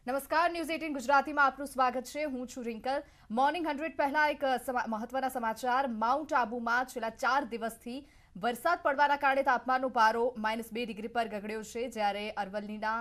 નમસ્કાર, ન્યૂઝ 18 ગુજરાતીમાં આપનું સ્વાગત છે। હું છું રિંકલ। મોર્નિંગ 100 પહેલા એક મહત્વના સમાચાર। માઉન્ટ આબુમાં છેલ્લા 4 દિવસથી વરસાદ પડવાના કારણે તાપમાનનો પારો -2 ડિગ્રી પર ગગડ્યો છે, જ્યારે અરવલ્લીના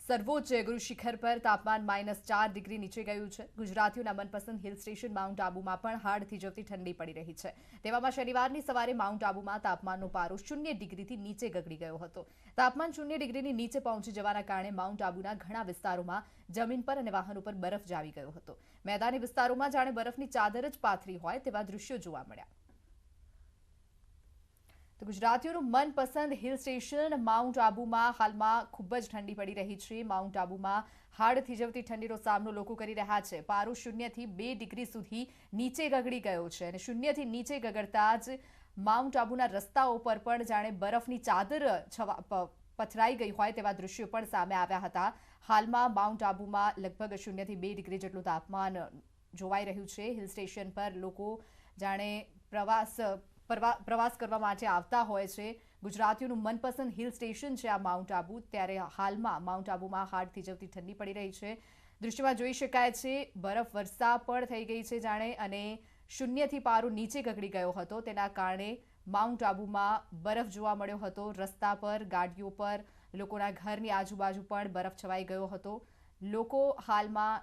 સર્વોચ્ચ ગુરુ શિખર પર તાપમાન -4 ડિગ્રી નીચે ગયું છે। ગુજરાતીઓના મનપસંદ હિલ સ્ટેશન માઉન્ટ આબુમાં પણ હાડ થીજવતી ઠંડી પડી રહી છે। તેવામાં શનિવારની સવારે માઉન્ટ આબુમાં તાપમાનનો પારો 0 ડિગ્રીથી નીચે ગગડી ગયો હતો। તાપમાન 0 ડિગ્રીની નીચે પહોંચી જવાના કારણે માઉન્ટ આબુના ઘણા વિસ્તારોમાં જમીન પર અને વાહનો પર બરફ જામી ગયો હતો। મેદાની વિસ્તારોમાં જાણે બરફની ચાદર જ પાથરી હોય તેવા દૃશ્યો જોવા મળ્યા। તો ગુજરાતીઓનું મનપસંદ હિલ સ્ટેશન માઉન્ટ આબુમાં હાલમાં ખૂબ જ ઠંડી પડી રહી છે। માઉન્ટ આબુમાં હાડ થીજવતી ઠંડીનો સામનો લોકો કરી રહ્યા છે। પારો 0 થી 2 ડિગ્રી સુધી નીચે ગગડી ગયો છે અને 0 થી નીચે ગગડતા જ માઉન્ટ આબુના રસ્તાઓ પર પણ જાણે બરફની ચાદર પથરાઈ ગઈ હોય તેવા દૃશ્યો પણ સામે આવ્યા હતા। હાલમાં માઉન્ટ આબુમાં લગભગ 0 થી 2 ડિગ્રી જેટલું તાપમાન જોવાઈ રહ્યું છે। હિલ સ્ટેશન પર લોકો જાણે પ્રવાસ કરવા માટે આવતા હોય છે। ગુજરાતીઓનું મનપસંદ હિલ સ્ટેશન છે આ માઉન્ટ આબુ, ત્યારે હાલમાં માઉન્ટ આબુમાં હાડ થીજવતી ઠંડી પડી રહી છે। દૃશ્યમાં જોઈ શકાય છે બરફ વર્ષા પણ થઈ ગઈ છે જાણે, અને 0 થી પારો નીચે ગગડી ગયો હતો। તેના કારણે માઉન્ટ આબુમાં બરફ જોવા મળ્યો હતો। રસ્તા પર, ગાડીઓ પર, લોકોના ઘરની આજુબાજુ પણ બરફ છવાઈ ગયો હતો। લોકો હાલમાં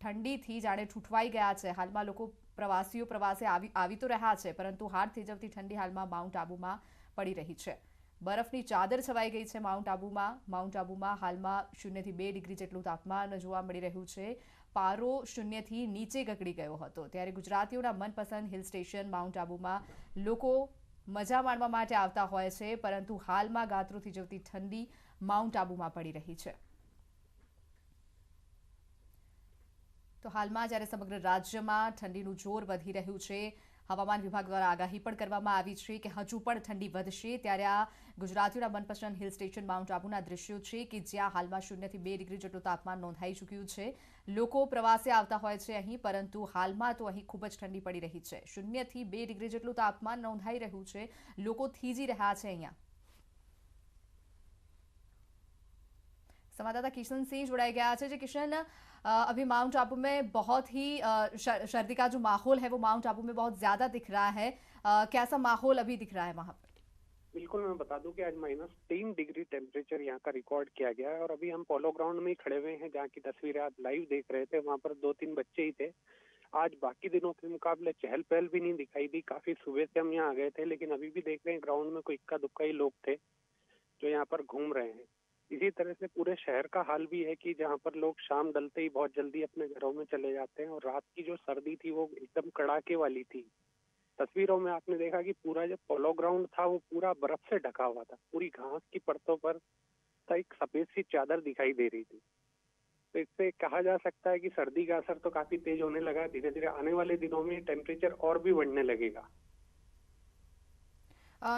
ઠંડીથી જાણે ઠૂંઠવાઈ ગયા છે। હાલમાં લોકો પ્રવાસીઓ પ્રવાસે આવી તો રહ્યા છે, પરંતુ હાડ થીજવતી ઠંડી હાલમાં માઉન્ટ આબુમાં પડી રહી છે। બરફની ચાદર છવાઈ ગઈ છે માઉન્ટ આબુમાં। માઉન્ટ આબુમાં હાલમાં 0 થી 2 ડિગ્રી જેટલું તાપમાન જોવા મળી રહ્યું છે। પારો 0 થી નીચે ગગડી ગયો હતો, ત્યારે ગુજરાતીઓના મનપસંદ હિલ સ્ટેશન માઉન્ટ આબુમાં લોકો મજા માણવા માટે આવતા હોય છે, પરંતુ હાલમાં ગાત્રો થીજવતી ઠંડી માઉન્ટ આબુમાં પડી રહી છે। તો હાલમાં જ્યારે સમગ્ર રાજ્યમાં ઠંડીનું જોર વધી રહ્યું છે, હવામાન વિભાગ દ્વારા આગાહી પણ કરવામાં આવી છે કે હજુ પણ ઠંડી વધશે, ત્યારે આ ગુજરાતીઓના મનપસંદ હિલ સ્ટેશન માઉન્ટ આબુના દૃશ્યો છે કે જ્યાં હાલમાં 0 થી 2 ડિગ્રી જેટલું તાપમાન નોંધાઈ ચૂક્યું છે। લોકો પ્રવાસે આવતા હોય છે અહીં, પરંતુ હાલમાં તો અહીં ખૂબ જ ઠંડી પડી રહી છે। 0 થી 2 ડિગ્રી જેટલું તાપમાન નોંધાઈ રહ્યું છે। લોકો થીજી રહ્યા છે અહીંયા। संवाददाता किशन सिंह जुड़ाई गया है। किशन, अभी माउंट आबू में बहुत ही सर्दी का जो माहौल है वो माउंट आबू में बहुत ज्यादा दिख रहा है। कैसा माहौल अभी दिख रहा है वहां पर? बिल्कुल, मैं बता दूं कि आज -3 डिग्री टेम्परेचर यहाँ का रिकॉर्ड किया गया है और अभी हम पोलो ग्राउंड में ही खड़े हुए हैं, जहाँ की तस्वीरें आज लाइव देख रहे थे। वहाँ पर 2-3 बच्चे ही थे। आज बाकी दिनों के मुकाबले चहल पहल भी नहीं दिखाई दी। काफी सुबह से हम यहाँ आ गए थे, लेकिन अभी भी देख रहे हैं ग्राउंड में कोई इक्का दुक्का ही लोग थे जो यहाँ पर घूम रहे हैं। इसी तरह से पूरे शहर का हाल भी है कि जहाँ पर लोग शाम ढलते ही बहुत जल्दी अपने घरों में चले जाते हैं, और रात की जो सर्दी थी वो एकदम कड़ाके वाली थी। तस्वीरों में आपने देखा कि पूरा जो पोलो ग्राउंड था वो पूरा बर्फ से ढका हुआ था। पूरी घास की परतों पर एक सफेद सी चादर दिखाई दे रही थी। तो इससे कहा जा सकता है कि सर्दी का असर तो काफी तेज होने लगा है। धीरे धीरे आने वाले दिनों में टेम्परेचर और भी बढ़ने लगेगा।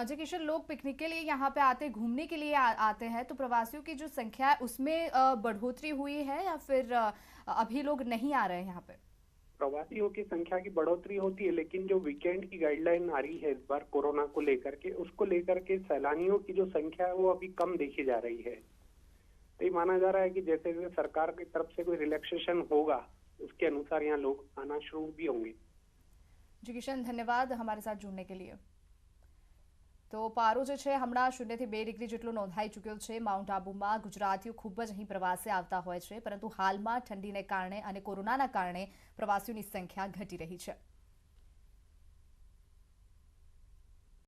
जी किशन, लोग पिकनिक के लिए यहाँ पे आते, घूमने के लिए आते हैं, तो प्रवासियों की जो संख्या है उसमें बढ़ोतरी हुई है या फिर अभी लोग नहीं आ रहे हैं यहाँ पे? प्रवासियों की संख्या की बढ़ोतरी होती है, लेकिन जो वीकेंड की गाइडलाइन आ रही है इस बार कोरोना को लेकर के, उसको लेकर के सैलानियों की जो संख्या है वो अभी कम देखी जा रही है। तो ये माना जा रहा है कि जैसे जैसे सरकार की तरफ से कोई रिलैक्सेशन होगा, उसके अनुसार यहाँ लोग आना शुरू भी होंगे। जी किशन, धन्यवाद हमारे साथ जुड़ने के लिए। तो पारो जो है हमણાં 0 થી 2 ડિગ્રી જેટલો નોંધાઈ ચૂક્યો છે માઉન્ટ આબુમાં। ગુજરાતીઓ ખૂબ જ અહીં પ્રવાસે આવતા હોય છે, પરંતુ હાલમાં ઠંડીને કારણે અને કોરોનાના કારણે પ્રવાસીઓની સંખ્યા ઘટી રહી છે।